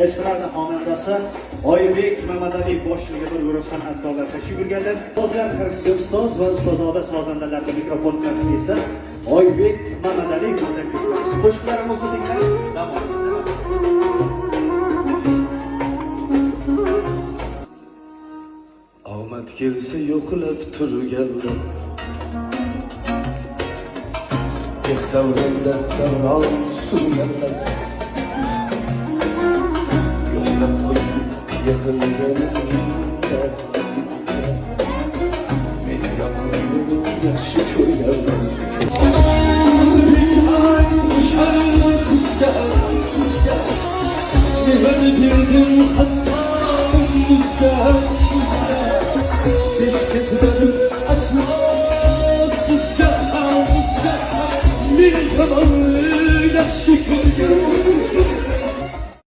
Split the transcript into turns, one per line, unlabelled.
estrada xonandasi Oybek Mamadaliyev boshchiligida bir guruh san'atkorlar tashrif buyurganlar. Ustozlar Xristiy ustoz va ustozoda sozandalarda mikrofon qarshisida Oybek Mamadaliyev taklif qilamiz. Qo'shiqlarimizni tinglab dam olinglar.
Omad kelsa yo'qlab turganlar Davranda davron surganlar yo'qlab qo'yib yig'ilganimda meni yoqimli yaxshi ko'rganlar mehr berdim hatto muzga Beş ketmedim asla sizga Bir zamanı yaxshi